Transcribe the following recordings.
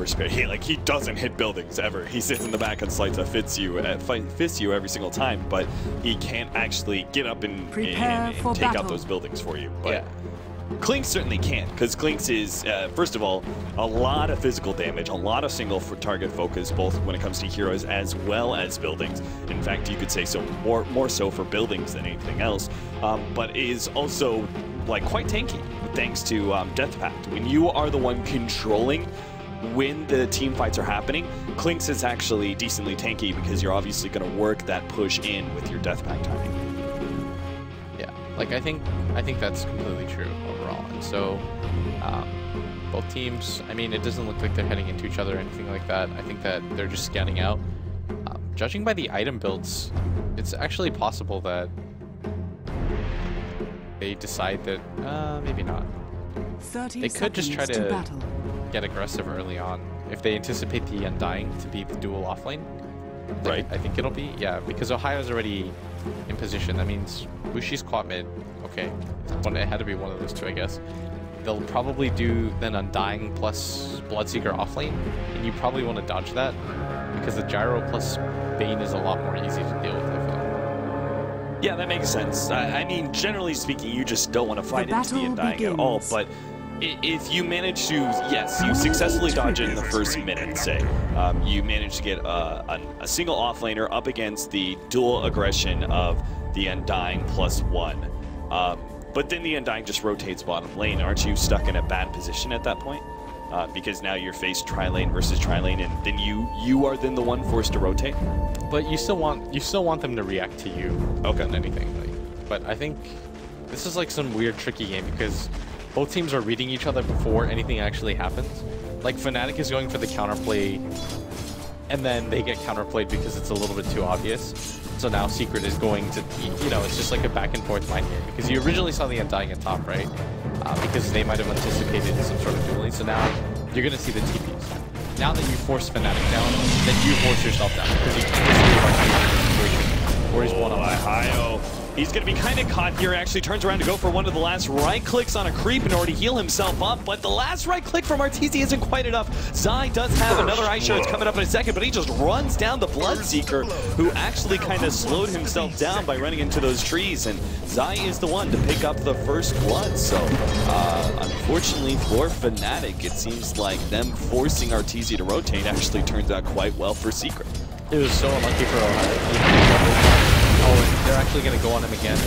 space. He doesn't hit buildings ever. He sits in the back and slides a fists you every single time, but he can't actually get up and take out those buildings for you. But Clinkz certainly can, because Clinkz is, first of all, a lot of physical damage, a lot of single target focus, both when it comes to heroes as well as buildings. In fact, you could say so more so for buildings than anything else, but is also quite tanky, thanks to Death Pact. When you are the one controlling when the team fights are happening, Clinkz is actually decently tanky because you're obviously going to work that push in with your Death Pact timing. Yeah, I think that's completely true overall. And so both teams, I mean, it doesn't look like they're heading into each other or anything like that. I think that they're just scanning out. Judging by the item builds, it's actually possible that they decide that maybe not. They could just try to get aggressive early on if they anticipate the Undying to be the dual offlane. Right. I think it'll be, yeah, because Ohio's already in position. That means Wushi's quad mid. Okay, it had to be one of those two, I guess. They'll probably do then Undying plus Bloodseeker offlane, and you probably want to dodge that because the Gyro plus Bane is a lot more easy to deal with, I feel. Yeah, that makes sense. I mean, generally speaking, you just don't want to fight into the Undying at all, but if you manage to, yes, you successfully dodge it in the first minute, say, you manage to get a single offlaner up against the dual aggression of the Undying +1. But then the Undying just rotates bottom lane. Aren't you stuck in a bad position at that point? Because now you're faced tri-lane versus tri-lane, and then you are then the one forced to rotate. But you still want them to react to you than anything. But I think this is some weird tricky game because both teams are reading each other before anything actually happens. FNATIC is going for the counterplay, and then they get counterplayed because it's a little bit too obvious. So now Secret is going to, it's just a back and forth mind game. Because you originally saw the Undying at top, right? Because they might have anticipated some sort of dueling. So now you're going to see the TPs. Now that you force FNATIC down, then you force yourself down. Because you can't or he's one on Ohio. He's going to be kind of caught here. Actually turns around to go for one of the last right clicks on a creep in order to heal himself up, but the last right click from Arteezy isn't quite enough. Zai does have another ice shard coming up in a second, but he just runs down the Bloodseeker, who actually kind of slowed himself down by running into those trees, and Zai is the one to pick up the first blood. So unfortunately for FNATIC, it seems like them forcing Arteezy to rotate actually turns out quite well for Secret. It was so unlucky for Ohio. Oh, and they're actually going to go on him again.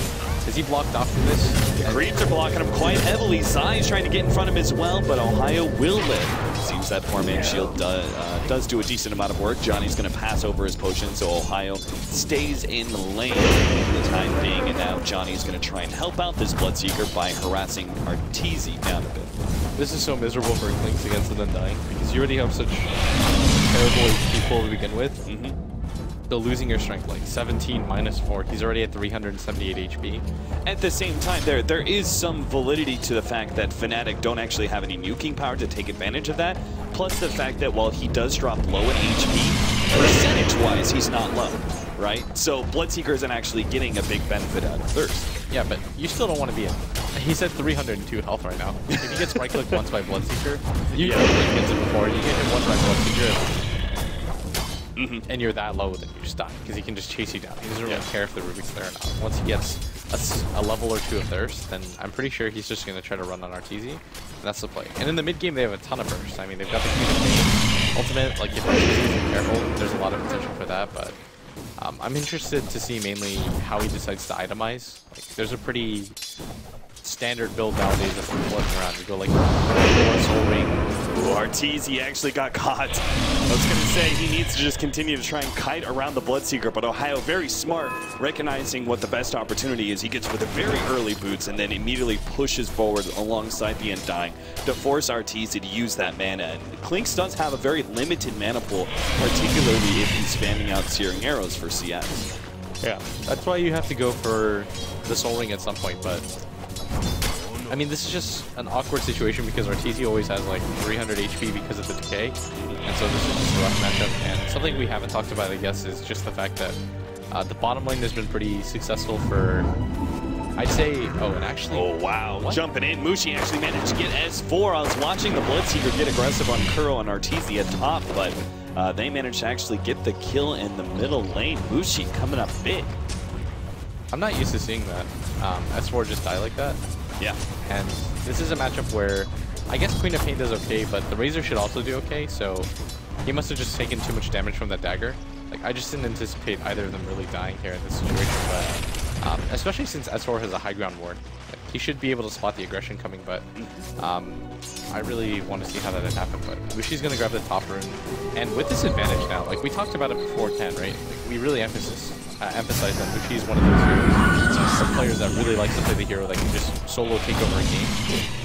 Is he blocked off from this? The creeps are blocking him quite heavily. Zai is trying to get in front of him as well, but Ohio will live. Seems that four-man shield does do a decent amount of work. Johnny's going to pass over his potion, so Ohio stays in the lane for the time being, and now Johnny's going to try and help out this Bloodseeker by harassing Arteezy down a bit. This is so miserable for Clinkz against an Undying, because you already have such terrible HP pool to begin with. So losing your strength, 17 -4, he's already at 378 HP. At the same time, there is some validity to the fact that FNATIC don't actually have any nuking power to take advantage of that, plus the fact that while he does drop low in HP, percentage-wise, he's not low, right? So Bloodseeker isn't actually getting a big benefit out of Thirst. Yeah, but you still don't want to be in. He's at 302 health right now. If he gets right-clicked once by Bloodseeker, you gets it before, you get hit once by Bloodseeker, and you're that low, then you just die, because he can just chase you down. He doesn't really care if the Rubik's there or not. Once he gets a level or two of Thirst, then I'm pretty sure he's just going to try to run on Arteezy, and that's the play. And in the mid-game, they have a ton of burst. I mean, they've got the Q ultimate, if Arteezy isn't careful, there's a lot of potential for that, but I'm interested to see mainly how he decides to itemize. There's a pretty standard build nowadays that's been floating around. You go Soul Ring. Ooh, Arteezy actually got caught. I was going to say he needs to just continue to try and kite around the Bloodseeker, but Ohio very smart, recognizing what the best opportunity is. He gets with a very early boots and then immediately pushes forward alongside the Undying to force Arteezy to use that mana. And Clinkz does have a very limited mana pool, particularly if he's spamming out Searing Arrows for CS. Yeah, that's why you have to go for the Soul Ring at some point, but I mean, this is just an awkward situation because Arteezy always has 300 HP because of the decay, and so this is just a rough matchup. And something we haven't talked about, I guess, is just the fact that the bottom lane has been pretty successful for I'd say, oh, and actually... Oh, wow. What? Jumping in. Mushi actually managed to get S4. I was watching the Bloodseeker get aggressive on Kuro and Arteezy at top, but they managed to actually get the kill in the middle lane. Mushi coming up big. I'm not used to seeing that. S4 just die like that. Yeah. And this is a matchup where I guess Queen of Pain does okay, but the Razor should also do okay, so he must have just taken too much damage from that dagger. Like, I just didn't anticipate either of them really dying here in this situation, but especially since S4 has a high ground ward. Like, he should be able to spot the aggression coming, but I really want to see how that had happened, but Mushi's going to grab the top rune. And with this advantage now, like we talked about it before 10, right? Like, we really emphasize that Mushi is one of those heroes, or players that really likes to play the hero that can just solo take over a game.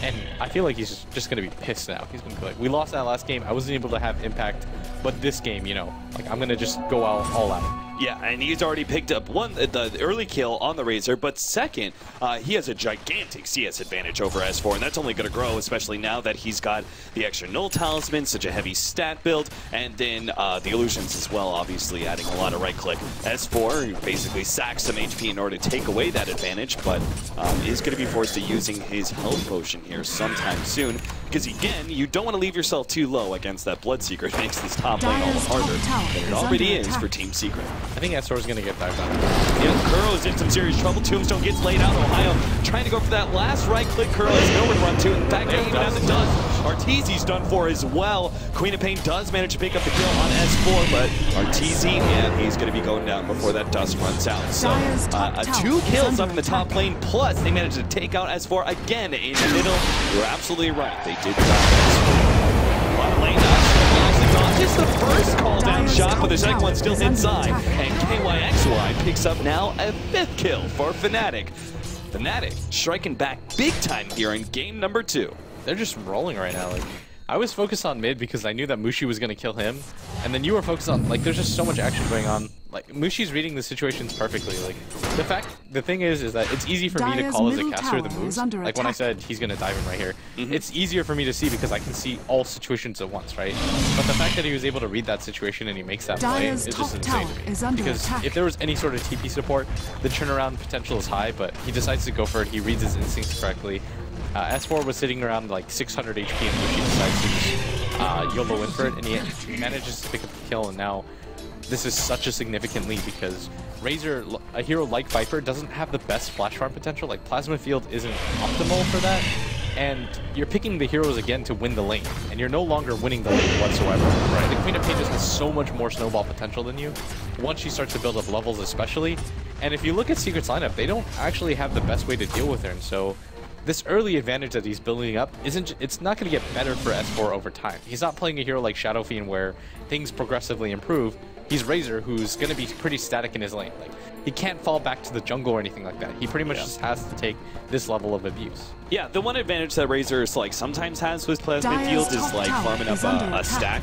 And I feel like he's just going to be pissed now. He's going to be like, we lost that last game, I wasn't able to have impact, but this game, you know, like I'm going to just go all out. Yeah, and he's already picked up the early kill on the Razor, but second, he has a gigantic CS advantage over S4, and that's only going to grow, especially now that he's got the extra Null Talisman, such a heavy stat build, and then the Illusions as well, obviously adding a lot of right-click. S4 basically sacks some HP in order to take away that advantage, but is going to be forced to using his health potion here sometime soon, because again, you don't want to leave yourself too low against that Bloodseeker. It makes this top lane all the harder than it already is for Team Secret. I think S4 is going to get dived on. Yeah, Kuro's in some serious trouble. Tombstone gets laid out. Ohio trying to go for that last right click. Kuro has nowhere to run to. In fact, even as it does, Arteezy's done for as well. Queen of Pain does manage to pick up the kill on S4, but Arteezy, yeah, he's going to be going down before that dust runs out. So, 2 kills up in the top lane, plus they managed to take out S4 again in the middle. You're absolutely right. They did that. Bottom lane dodges the first call down shot, but the second one still inside. And KYXY picks up now a 5th kill for FNATIC. FNATIC striking back big time here in game number 2. They're just rolling right now. Like, I was focused on mid because I knew that Mushi was going to kill him. And then you were focused on, like, there's just so much action going on. Like, Mushi's reading the situations perfectly. Like, the thing is that it's easy for me to call as a caster the moves. Like, when I said he's going to dive in right here, it's easier for me to see because I can see all situations at once, right? But the fact that he was able to read that situation and he makes that play is just insane to me. Because if there was any sort of TP support, the turnaround potential is high, but he decides to go for it. He reads his instincts correctly. S4 was sitting around like 600 HP and Mushi decides to just YOLO in for it, and he manages to pick up the kill, and now this is such a significant lead because Razor, a hero like Viper, doesn't have the best flash farm potential. Like, Plasma Field isn't optimal for that, and you're picking the heroes again to win the lane, and you're no longer winning the lane whatsoever. Right? The Queen of Pain just has so much more snowball potential than you, once she starts to build up levels especially, and if you look at Secret's lineup, they don't actually have the best way to deal with her, and so this early advantage that he's building up it's not going to get better for S4 over time. He's not playing a hero like Shadow Fiend where things progressively improve. He's Razor, who's going to be pretty static in his lane. Like, he can't fall back to the jungle or anything like that. He pretty much just has to take this level of abuse. Yeah, the one advantage that Razor is, like, sometimes has with Plasma Field is like farming up a stack,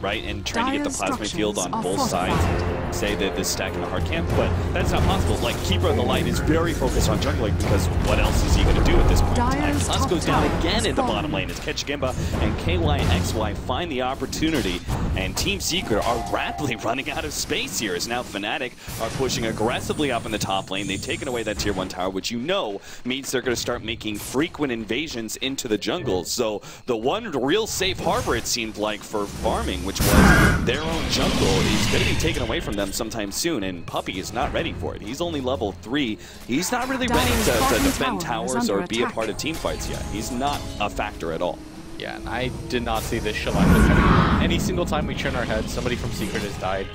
right, and trying to get the Plasma Field on both sides. Say that this stack in a hard camp, but that's not possible. Like, Keeper of the Light is very focused on jungling because what else is he going to do at this point in time? Plus goes down again in the bottom lane as Ketchgimba and KYXY find the opportunity, and Team Secret are rapidly running out of space here as now FNATIC are pushing aggressively up in the top lane. They've taken away that tier 1 tower, which you know means they're going to start making frequent invasions into the jungle. So the one real safe harbor, it seemed like, for farming, which was their own jungle, is going to be taken away from them sometime soon, and Puppy is not ready for it. He's only level 3. He's not really ready to defend towers or be a part of team fights yet. He's not a factor at all. Yeah, and I did not see this Shalaka coming. Any single time we turn our head, somebody from Secret has died.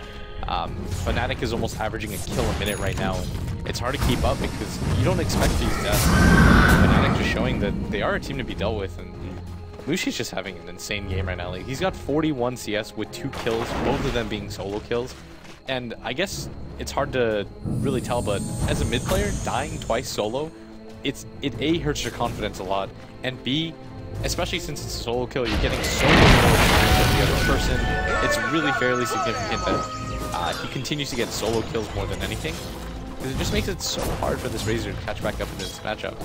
FNATIC is almost averaging a kill a minute right now, and it's hard to keep up because you don't expect these deaths. FNATIC just showing that they are a team to be dealt with, and Mushi's just having an insane game right now. Like, he's got 41 CS with 2 kills, both of them being solo kills. And I guess it's hard to really tell, but as a mid player, dying twice solo, it A, hurts your confidence a lot, and B, especially since it's a solo kill, you're getting so much more experience than the other person. It's really fairly significant that he continues to get solo kills more than anything, because it just makes it so hard for this Razor to catch back up into this matchup.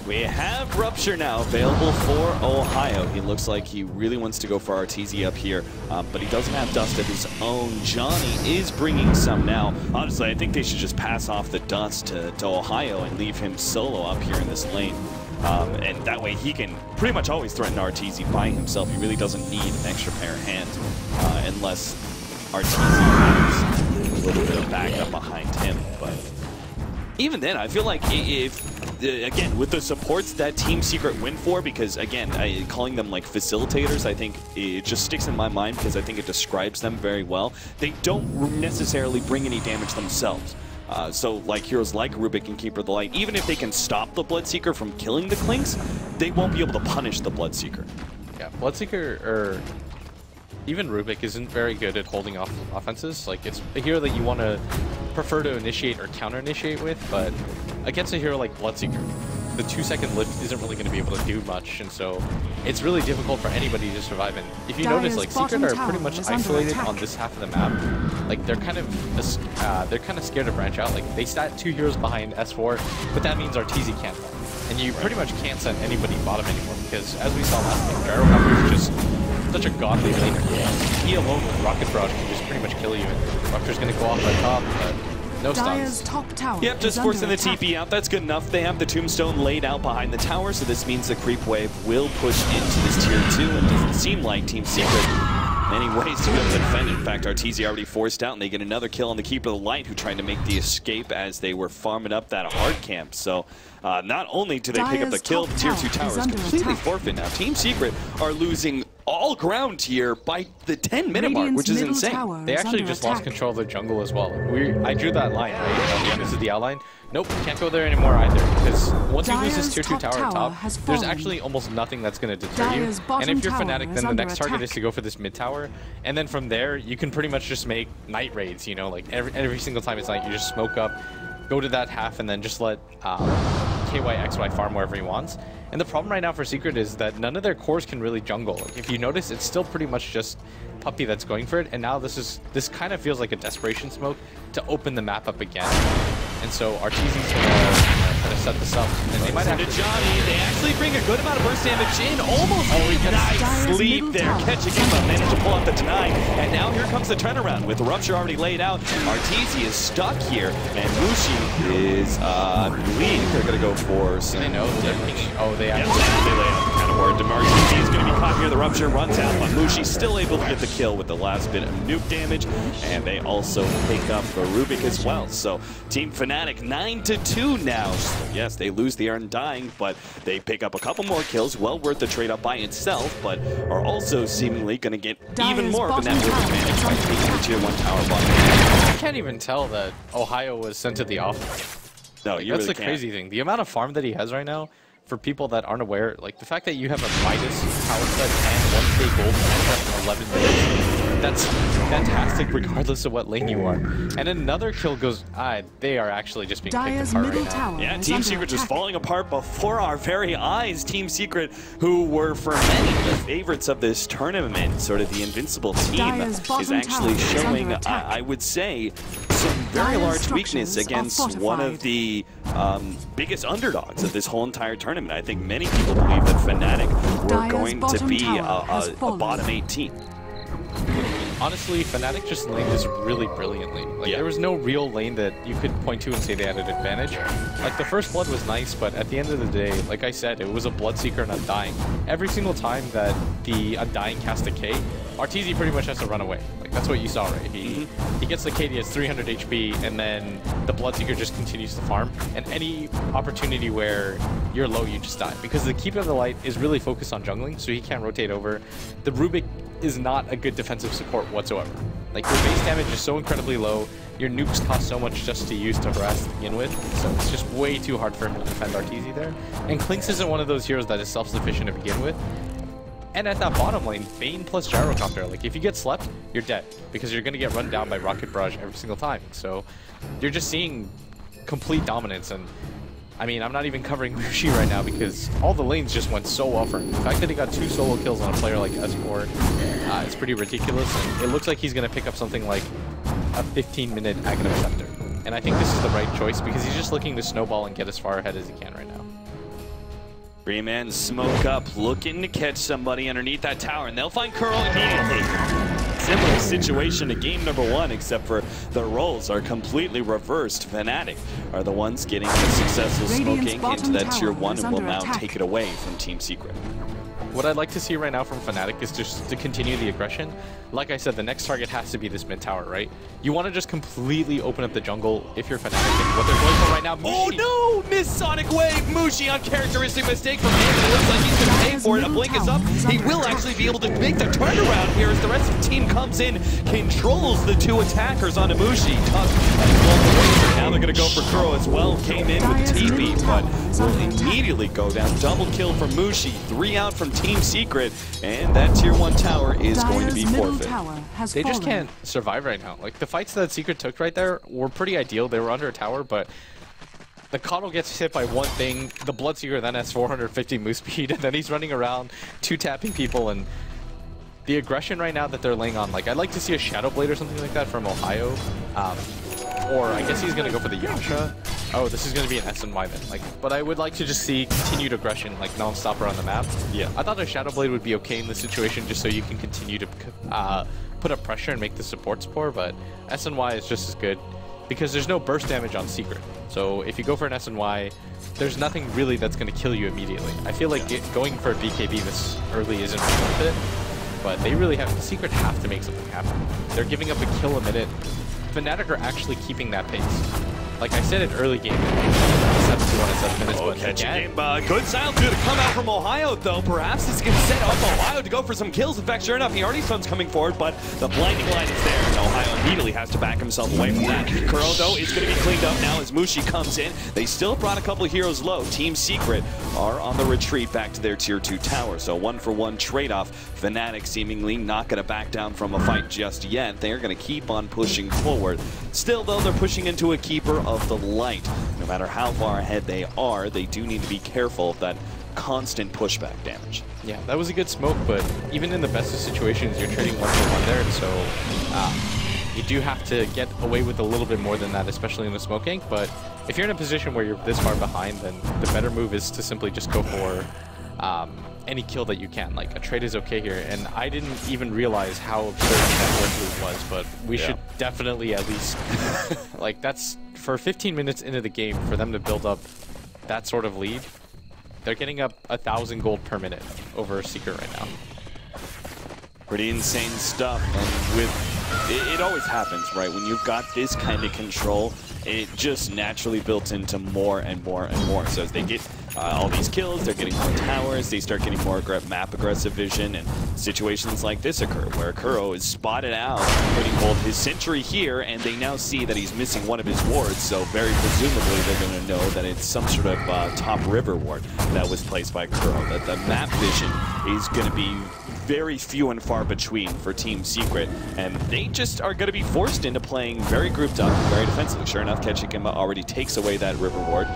We have Rupture now available for Ohio. He looks like he really wants to go for Arteezy up here, but he doesn't have dust of his own. Johnny is bringing some now. Honestly, I think they should just pass off the dust to Ohio and leave him solo up here in this lane. And that way he can pretty much always threaten Arteezy by himself. He really doesn't need an extra pair of hands unless Arteezy has a little bit of backup behind him. But even then, I feel like if again, with the supports that Team Secret win for, because again, calling them like facilitators, I think it just sticks in my mind because I think it describes them very well. They don't necessarily bring any damage themselves. So like heroes like Rubik and Keeper of the Light, even if they can stop the Bloodseeker from killing the Clinkz, they won't be able to punish the Bloodseeker. Yeah, Bloodseeker, or even Rubik, isn't very good at holding off offenses. Like, it's a hero that you want to prefer to initiate or counter-initiate with, but against a hero like Bloodseeker, the 2-second lift isn't really going to be able to do much, and so it's really difficult for anybody to survive. And if you notice, like, Secret are pretty much isolated on this half of the map. Like, they're kind of scared to branch out. Like, they stat 2 heroes behind S4, but that means Arteezy can't farm. And you pretty much can't send anybody bottom anymore, because as we saw last game, Gyrocopter is just such a godly laner. He alone with Rocket Barrage can just pretty much kill you, and Rupture's going to go off by top, but no stuns. Yep, just forcing the TP out. That's good enough. They have the Tombstone laid out behind the tower, so this means the creep wave will push into this tier 2, and it doesn't seem like Team Secret many ways to be able to defend. In fact, Arteezy already forced out, and they get another kill on the Keeper of the Light, who tried to make the escape as they were farming up that hard camp. So not only do they pick up the kill, the tier 2 tower is completely forfeit now. Team Secret are losing all ground here by the 10-minute mark, which is insane. They actually just lost control of their jungle as well. I drew that line, right? This is the outline. Nope, can't go there anymore either, because once you lose this tier 2 tower at top, there's actually almost nothing that's going to deter you. And if you're FNATIC, then the next target is to go for this mid tower, and then from there, you can pretty much just make night raids, you know, like every single time it's night, you just smoke up, go to that half, and then just let KYXY farm wherever he wants. And the problem right now for Secret is that none of their cores can really jungle. Like, if you notice, it's still pretty much just Puppy that's going for it, and now this kind of feels like a desperation smoke to open the map up again. And so Arteezy's gonna try to set this up, and they might have to Johnny. They actually bring a good amount of burst damage in. Almost nice lead there, catching him, but managed to pull out the deny. And now here comes the turnaround with Rupture already laid out. Arteezy is stuck here, and Mushi is, I believe they're gonna go for some. They know they actually lay out the kind of word. Arteezy is gonna be caught here. The Rupture runs out, but Mushi's still able to get the kill with the last bit of nuke damage, and they also pick up the Rubik as well. So Team FNATIC 9-2 now. So yes, they lose the Undying, but they pick up a couple more kills, well worth the trade up by itself, but are also seemingly going to get even more of a network advantage by taking the tier 1 tower bottom. I can't even tell that Ohio was sent to the off. No, you that's really the crazy thing. The amount of farm that he has right now, for people that aren't aware, like the fact that you have a Midas power set and 1k gold and 11 minutes, that's fantastic regardless of what lane you are. And another kill goes, they are actually just being picked apart right now. Yeah, Team Secret just falling apart before our very eyes. Team Secret, who were for many the favorites of this tournament, sort of the invincible team, is actually showing, I would say, some very large weakness against one of the biggest underdogs of this whole entire tournament. I think many people believe that FNATIC were going to be a bottom 8 team. Honestly, FNATIC just laned this really brilliantly. Like, there was no real lane that you could point to and say they had an advantage. Like, the first blood was nice, but at the end of the day, like I said, it was a Bloodseeker and Undying. Every single time that the Undying cast a K, Arteezy pretty much has to run away. Like, that's what you saw, right? He gets the KD, has 300 HP, and then the Bloodseeker just continues to farm. And any opportunity where you're low, you just die. Because the Keeper of the Light is really focused on jungling, so he can't rotate over. The Rubik is not a good defensive support whatsoever. Like, your base damage is so incredibly low, your nukes cost so much just to use to harass to begin with, so it's just way too hard for him to defend Arteezy there. And Clinkz isn't one of those heroes that is self-sufficient to begin with. And at that bottom lane, Bane plus Gyrocopter, like, if you get slept, you're dead, because you're going to get run down by Rocket Barrage every single time. So you're just seeing complete dominance, and I mean, I'm not even covering Mushi right now because all the lanes just went so well for him. The fact that he got 2 solo kills on a player like S4 is pretty ridiculous. And it looks like he's going to pick up something like a 15-minute Aghanim Scepter. And I think this is the right choice because he's just looking to snowball and get as far ahead as he can right now. Breeman smoke up, looking to catch somebody underneath that tower, and they'll find Curl immediately. Similar situation to game number 1, except for the roles are completely reversed. FNATIC are the ones getting the successful smoking into that tier 1 and will now take it away from Team Secret. What I'd like to see right now from FNATIC is just to continue the aggression. Like I said, the next target has to be this mid tower, right? You want to just completely open up the jungle if you're FNATIC. And what they're going for right now, Mushi. Oh no! Miss Sonic Wave! Mushi, uncharacteristic mistake from him. It looks like he's going to pay for it. A blink is up. He will actually be able to make the turnaround here as the rest of the team comes in, controls the 2 attackers onto Mushi. Now they're going to go for Kuro as well. Came in with TP, but will immediately go down. Double kill from Mushi. 3 out from Team Secret, and that tier 1 tower is going to be forfeit. They just can't survive right now. Like, the fights that Secret took right there were pretty ideal. They were under a tower, but the Coddle gets hit by one thing. The Bloodseeker then has 450 move speed, and then he's running around 2-tapping people, and the aggression right now that they're laying on, like, I'd like to see a Shadow Blade or something like that from Ohio. Or I guess he's going to go for the Yasha. Oh, this is going to be an SNY then. Like, but I would like to just see continued aggression, like non-stop around the map. Yeah. I thought a Shadow Blade would be okay in this situation just so you can continue to put up pressure and make the supports poor, but SNY is just as good because there's no burst damage on Secret. So if you go for an SNY, there's nothing really that's going to kill you immediately. I feel like going for a BKB this early isn't worth it, but they really have, Secret have to make something happen. They're giving up a kill a minute. FNATIC are actually keeping that pace. Like I said in early game, 7-1 in 7 minutes, but again, good silence to come out from Ohio, though. Perhaps this can set up Ohio to go for some kills. In fact, sure enough, he already sun's coming forward, but the blinding light is there, and Ohio immediately has to back himself away from that. Kuro, though, is going to be cleaned up now as Mushi comes in. They still brought a couple of heroes low. Team Secret are on the retreat back to their tier 2 tower, so 1-for-1 trade-off. FNATIC seemingly not going to back down from a fight just yet. They're going to keep on pushing forward. Still, though, they're pushing into a keeper of the light. No matter how far ahead they are, they do need to be careful of that constant pushback damage. Yeah, that was a good smoke, but even in the best of situations, you're trading 1-for-1 there, and so you do have to get away with a little bit more than that, especially in the smoke gank. But if you're in a position where you're this far behind, then the better move is to simply just go for any kill that you can. Like, a trade is okay here, and I didn't even realize how absurd that word move was, but we should definitely at least, like, that's, for 15 minutes into the game, for them to build up that sort of lead, they're getting up 1,000 gold per minute over Secret right now. Pretty insane stuff, and with it always happens, right? When you've got this kind of control, it just naturally built into more and more and more. So as they get all these kills, they're getting more towers, they start getting more map aggressive vision, and situations like this occur where Kuro is spotted out, putting both his sentry here, and they now see that he's missing one of his wards, so very presumably they're going to know that it's some sort of top river ward that was placed by Kuro. That the map vision is going to be very few and far between for Team Secret, and they just are going to be forced into playing very grouped up, very defensively. Sure enough, Ketchikima already takes away that river ward.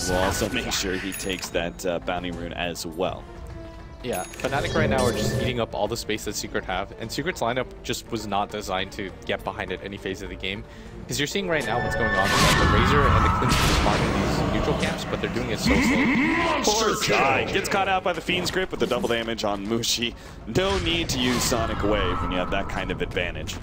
We'll also make sure he takes that bounty rune as well. Yeah, FNATIC right now are just eating up all the space that Secret have, and Secret's lineup just was not designed to get behind at any phase of the game. Because you're seeing right now what's going on is that the Razor and the Clinkz are spawning these neutral camps, but they're doing it so slow. Poor guy gets caught out by the Fiend's Grip with the double damage on Mushi. No need to use Sonic Wave when you have that kind of advantage.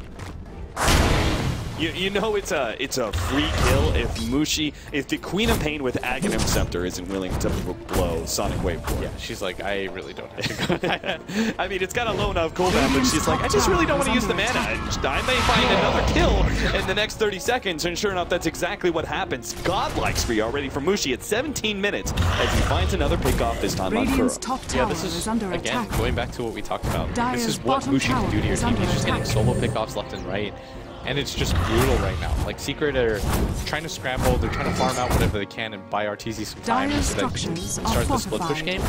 You know it's a free kill if the Queen of Pain with Aghanim Scepter isn't willing to blow Sonic Wave for it. Yeah, she's like, I really don't have to go. I mean, it's got a low enough cooldown, but she's like, I just really don't want to use the mana. I may find another kill in the next 30 seconds, and sure enough, that's exactly what happens. Godlike spree already from Mushi at 17 minutes as he finds another pickoff, this time on Kuro. Yeah, this is, again, going back to what we talked about. This is what Mushi can do to your team. He's just getting solo pickoffs left and right. And it's just brutal right now. Like, Secret are trying to scramble, they're trying to farm out whatever they can and buy Arteezy some time so that they can start the split push game.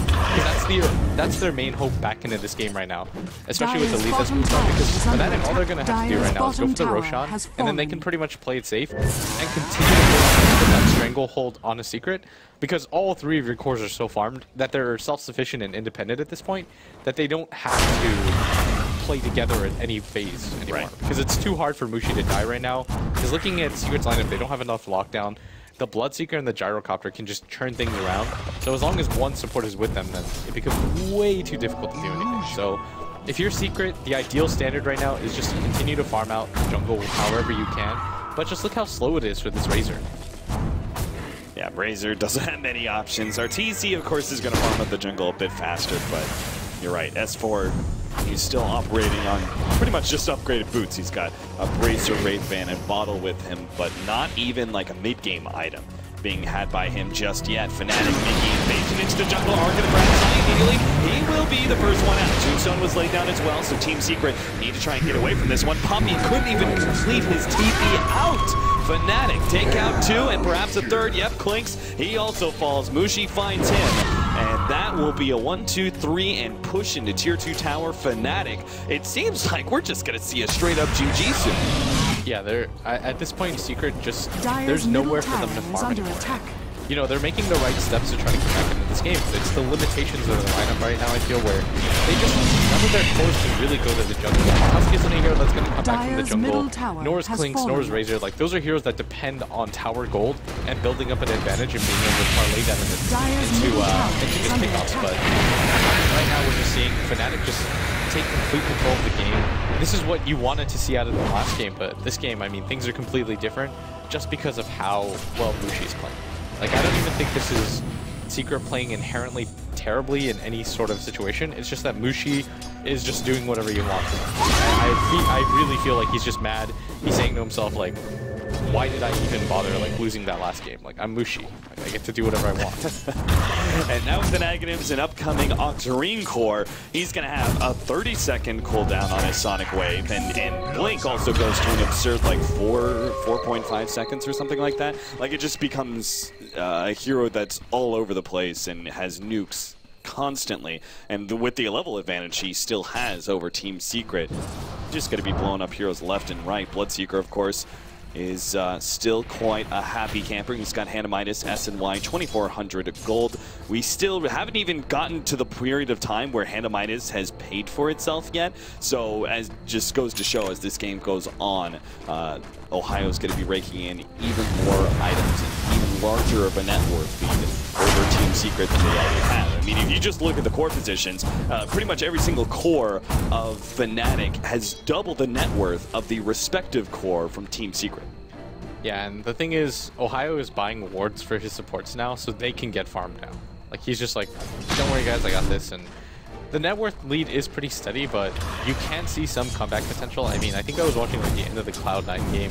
That's their main hope back into this game right now. Especially with the lead that's moved on, because FNATIC, all they're going to have to do right now is go for the Roshan, and then they can pretty much play it safe and continue to put that stranglehold on a Secret, because all three of your cores are so farmed that they're self-sufficient and independent at this point that they don't have to play together at any phase anymore. Right. Because it's too hard for Mushi to die right now. Because looking at Secret's lineup, they don't have enough lockdown. the Bloodseeker and the Gyrocopter can just turn things around. So as long as one support is with them, then it becomes way too difficult to do anything. So if you're Secret, the ideal standard right now is just to continue to farm out jungle however you can. But just look how slow it is for this Razor. Yeah, Razor doesn't have many options. Arteezy, of course, is going to farm up the jungle a bit faster, but you're right. S4, he's still operating on pretty much just upgraded boots. He's got a Bracer, Wraith Van, and Bottle with him, but not even like a mid-game item being had by him just yet. FNATIC making invasion into the jungle, are going to grab Sonny immediately. He will be the first one out. Tombstone was laid down as well, so Team Secret need to try and get away from this one. Poppy couldn't even complete his TP out. FNATIC take out 2 and perhaps a 3rd. Yep, Clinkz, he also falls. Mushi finds him. And that will be a 1-2-3 and push into tier 2 tower. FNATIC, it seems like we're just going to see a straight up GG soon. Yeah, they're at this point, Secret just, there's nowhere for them to farm anymore. You know, they're making the right steps to try to get back into this game. It's the limitations of the lineup right now, I feel, where they just, none of their cores can really go to the jungle. Husky isn't a hero that's going to come back from the jungle, nor is Clinkz, nor is Razor. Like, those are heroes that depend on tower gold and building up an advantage and being able to parlay that into his pickups. But right now, we're just seeing FNATIC just take complete control of the game. This is what you wanted to see out of the last game, but this game, I mean, things are completely different just because of how well Mushi's playing. Like, I don't even think this is Secret playing inherently terribly in any sort of situation. It's just that Mushi is just doing whatever he wants. I really feel like he's just mad. He's saying to himself, like, why did I even bother, like, losing that last game? Like, I'm Mushi. Like, I get to do whatever I want. And now with the negatives and upcoming Octarine core, he's going to have a 30-second cooldown on his Sonic Wave, and Blink also goes to an absurd, like, 4.5 seconds or something like that. Like, it just becomes a hero that's all over the place and has nukes constantly, and with the level advantage he still has over Team Secret, just going to be blowing up heroes left and right. Bloodseeker, of course, is still quite a happy camper. He's got Hanamitis, SNY, 2,400 gold. We still haven't even gotten to the period of time where Hanamitis has paid for itself yet. So as just goes to show, as this game goes on, Ohio's going to be raking in even more items and even larger of a net worth lead over Team Secret than they already have. I mean, if you just look at the core positions, pretty much every single core of FNATIC has double the net worth of the respective core from Team Secret. Yeah, and the thing is, Ohio is buying wards for his supports now, so they can get farmed now. Like, he's just like, don't worry guys, I got this. And the net worth lead is pretty steady, but you can see some comeback potential. I mean, I think I was watching like the end of the Cloud9 game,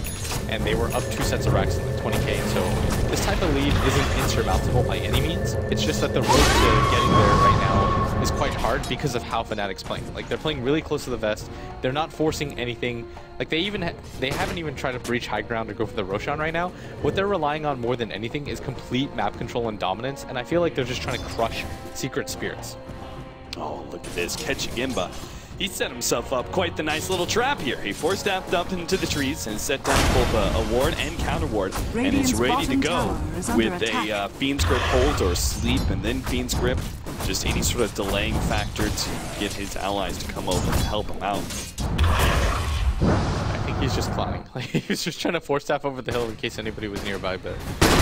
and they were up 2 sets of racks in like 20k, so this type of lead isn't insurmountable by any means. It's just that the road to getting there right now is quite hard because of how FNATIC's playing. Like, they're playing really close to the vest, they're not forcing anything. Like, they haven't even tried to breach high ground or go for the Roshan right now. What they're relying on more than anything is complete map control and dominance, and I feel like they're just trying to crush Secret Spirits. Oh, look at this, Ketchigimba. He set himself up quite the nice little trap here. He four-stepped up into the trees and set down both a ward and counter ward, and is ready to go with a Fiend's Grip hold or sleep, and then Fiend's Grip, just any sort of delaying factor to get his allies to come over and help him out. I think he's just clowning. Like, he was just trying to force staff over the hill in case anybody was nearby, but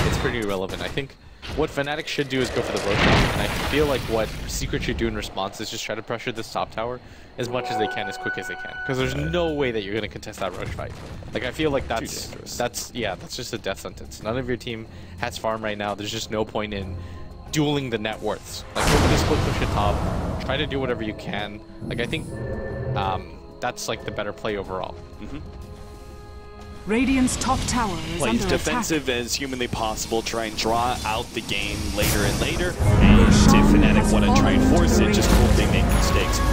it's pretty irrelevant. I think what FNATIC should do is go for the Roshan, and I feel like what Secret should do in response is just try to pressure this top tower as much as they can, as quick as they can, because there's no way that you're going to contest that Roche fight. Like, I feel like that's just a death sentence. None of your team has farm right now. There's just no point in dueling the net worths. Like, go for the split push at top, try to do whatever you can. Like, I think that's like the better play overall. Radiant's top tower is Play under as defensive attack. as humanly possible, try and draw out the game later and later, and if FNATIC want to try and force it, just hope they make mistakes in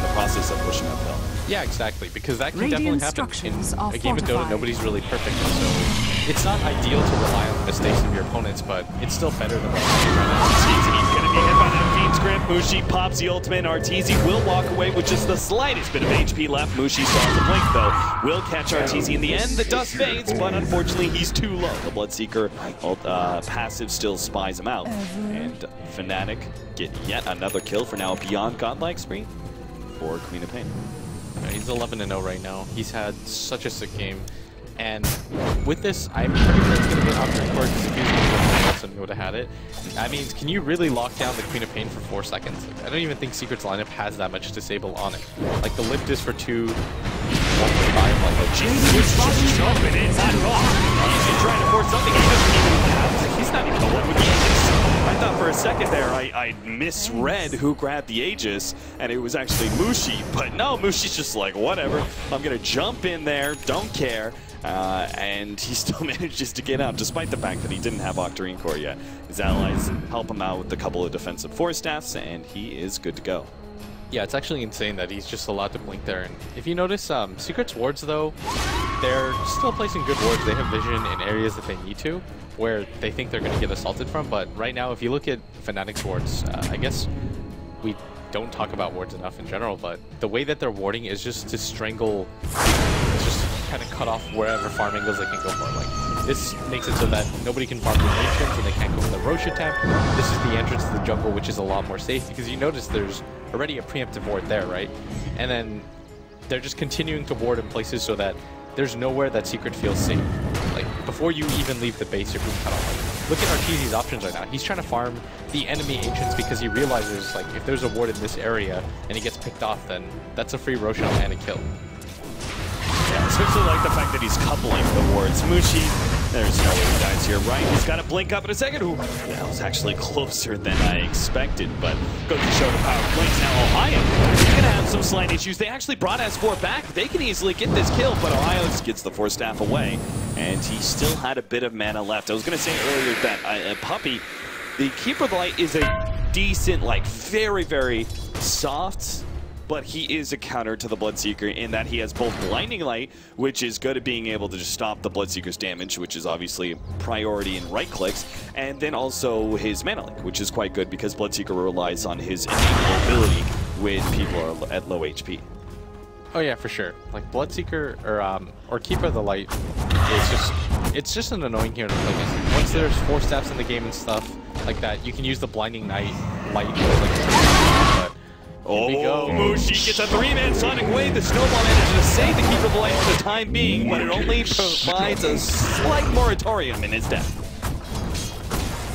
the process of pushing uphill. Yeah, exactly, because that can Radiant definitely happen. In are a game of Dota, fortified. nobody's really perfect, so it's not ideal to rely on the mistakes of your opponents, but it's still better than what you're doing right now. He's going to be hit by that Fiend's Grip. Mushi pops the ultimate. Arteezy will walk away with just the slightest bit of HP left. Mushi saw the blink, though. Will catch Arteezy in the end. The dust fades, but unfortunately, he's too low. The Bloodseeker passive still spies him out. And FNATIC get yet another kill for now. Beyond Godlike spree for Queen of Pain. He's 11-0 right now. He's had such a sick game. And with this, I'm pretty sure it's going to be an option for because if he was going to would have had it. That means, can you really lock down the Queen of Pain for 4 seconds? Like, I don't even think Secret's lineup has that much disable on it. Like the lift is for 2, 1.5. Like, he's just jumping in. Not at all. He's trying to force something. He doesn't even have. He's not even the one with the Aegis. I thought for a second there I misread who grabbed the Aegis, and it was actually Mushi. But no, Mushi's just like, whatever. I'm gonna jump in there. Don't care. And he still manages to get out, despite the fact that he didn't have Octarine Core yet. His allies help him out with a couple of defensive force staffs, and he is good to go. Yeah, it's actually insane that he's just allowed to blink there. And if you notice, Secret's wards, though, they're still placing good wards. They have vision in areas that they need to, where they think they're going to get assaulted from. But right now, if you look at FNATIC's wards, I guess we don't talk about wards enough in general, but the way that they're warding is just to strangle, just kind of cut off wherever farm angles they can go for. Like, this makes it so that nobody can farm the nations and they can't go for the Roche attempt. This is the entrance to the jungle, which is a lot more safe because you notice there's already a preemptive ward there, right? And then they're just continuing to ward in places so that there's nowhere that Secret feels safe. Like, before you even leave the base, you're being cut off. Like, look at Arteezy's options right now. He's trying to farm the enemy ancients because he realizes, like, if there's a ward in this area and he gets picked off, then that's a free Roshan and a kill. Yeah, especially like the fact that he's coupling the wards. Mushi, there's no way he dies here, right? He's got to blink up in a second. Ooh, that was actually closer than I expected, but goes to show the power of Clinkz. Now Ohio is going to have some slight issues. They actually brought S4 back. They can easily get this kill, but Ohio just gets the force staff away, and he still had a bit of mana left. I was going to say earlier that Puppey, the Keeper of the Light, is a decent, like, very, very soft, but he is a counter to the Bloodseeker in that he has both Blinding Light, which is good at being able to just stop the Bloodseeker's damage, which is obviously priority in right clicks, and then also his Mana Link, which is quite good because Bloodseeker relies on his innate mobility when people are at low HP. Oh yeah, for sure. Like Bloodseeker or Keeper of the Light is it's just an annoying hero to play against. Once there's 4 staffs in the game and stuff like that, you can use the Blinding Light Oh, Mushi gets a 3-man Sonic Wave. The Snowball manages to save the Keeper of the Light for the time being, but it only provides a slight moratorium in his death.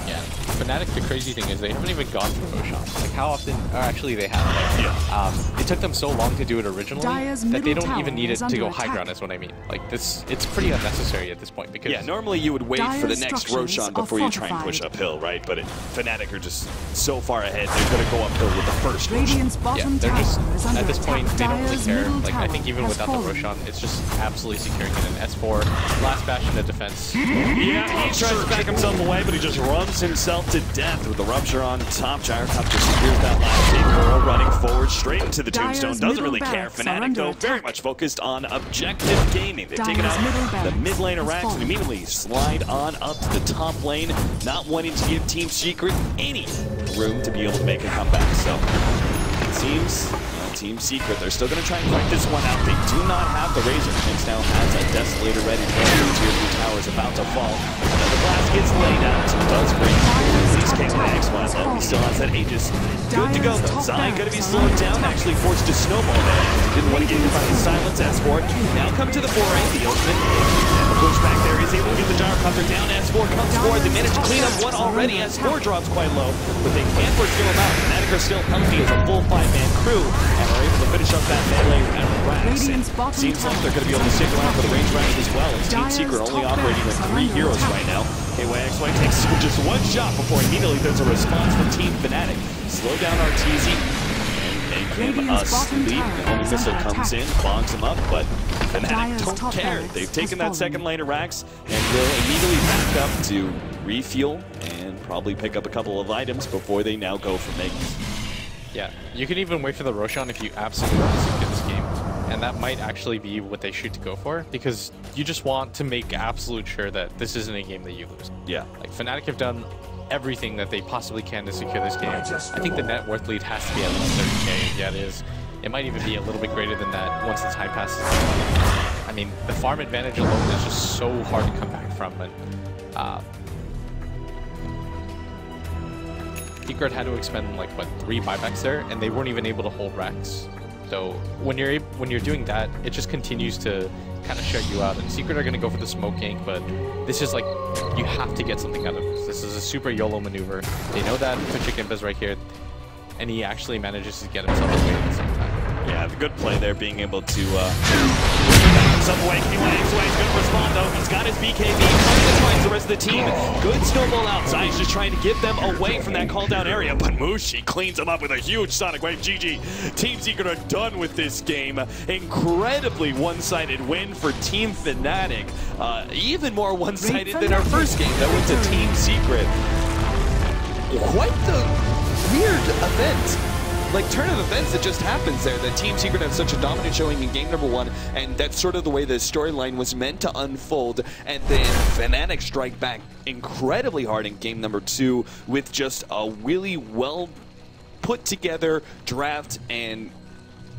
Yeah, FNATIC, the crazy thing is they haven't even gone for Roshan. Like, how often, or actually they have. Yeah. It took them so long to do it originally that they don't even need it to go high ground, is what I mean. Like, it's pretty unnecessary at this point because... Yeah, normally you would wait for the next Roshan before you try and push uphill, right? But FNATIC are just so far ahead, they're going to go uphill with the first Roshan. Yeah, they're just, at this point, they don't really care. Like, I think even without the Roshan, it's just absolutely securing it in S4. Last bastion of defense. Yeah, he tries to back himself away, but he just runs himself to death with the Rupture on top. Gyrocopter secures that last hit. Kuro running forward straight into the tombstone. Doesn't really care. FNATIC, though, very much focused on objective gaming. They've taken out the mid lane of Rax and immediately slide on up to the top lane, not wanting to give Team Secret any room to be able to make a comeback. So it seems Team Secret, they're still going to try and fight this one out. They do not have the Razor. Clinkz now has a Desolator ready to go. Tier 3 tower is about to fall. Another blast gets laid out. Does bring these King next one. He still has that Aegis. Good to go though. Zion going to be slowed down, actually forced to snowball there. He didn't want to get hit by his silence. S4 now come to the foray. The ultimate. And the pushback there is able to get the Gyrocopter down. S4 comes forward. They managed to clean up one already. S4 drops quite low, but they can't force him out. FNATIC are still healthy as a full 5-man crew and are able to finish up that melee and Rax. Seems like they're going to be able to stick around for the range Rax as well. As Team Secret only operating with 3 heroes right now. KYXY takes just one shot before immediately there's a response from Team FNATIC. Slow down Arteezy and make him asleep. The homing missile comes in, bogs him up, but FNATIC don't care. They've taken that second lane of Rax and will immediately back up to refuel and probably pick up a couple of items before they now go for Megas. Yeah, you can even wait for the Roshan if you absolutely want to get this game. And that might actually be what they shoot to go for, because you just want to make absolute sure that this isn't a game that you lose. Yeah. Like, FNATIC have done everything that they possibly can to secure this game. I think the net worth lead has to be at least 30k. Yeah, it is. It might even be a little bit greater than that once the time passes. I mean, the farm advantage alone is just so hard to come back from. And Secret had to expend, like, what, 3 buybacks there, and they weren't even able to hold Rax. though, when you're doing that, it just continues to kind of shut you out. And Secret are going to go for the smoke gank, but this is like, you have to get something out of this. This is a super YOLO maneuver. They know that Twitch Imp is right here, and he actually manages to get himself away at the same time. Yeah, the good play there, being able to himself away. He lands away. He's going to respond, though. He's got his BKB. Trying to find the rest of the team. Good snowball outside. He's just trying to get them away from that call-down area. But Mushi cleans him up with a huge Sonic Wave. GG. Team Secret are done with this game. Incredibly one-sided win for Team FNATIC. Even more one-sided than our first game that went to Team Secret. Quite the weird event. Like, turn of events that just happens there, that Team Secret have such a dominant showing in game number 1, and that's sort of the way the storyline was meant to unfold, and then FNATIC strike back incredibly hard in game number 2 with just a really well put together draft, and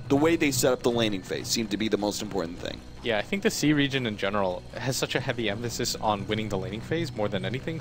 the way they set up the laning phase seemed to be the most important thing. Yeah, I think the C region in general has such a heavy emphasis on winning the laning phase more than anything.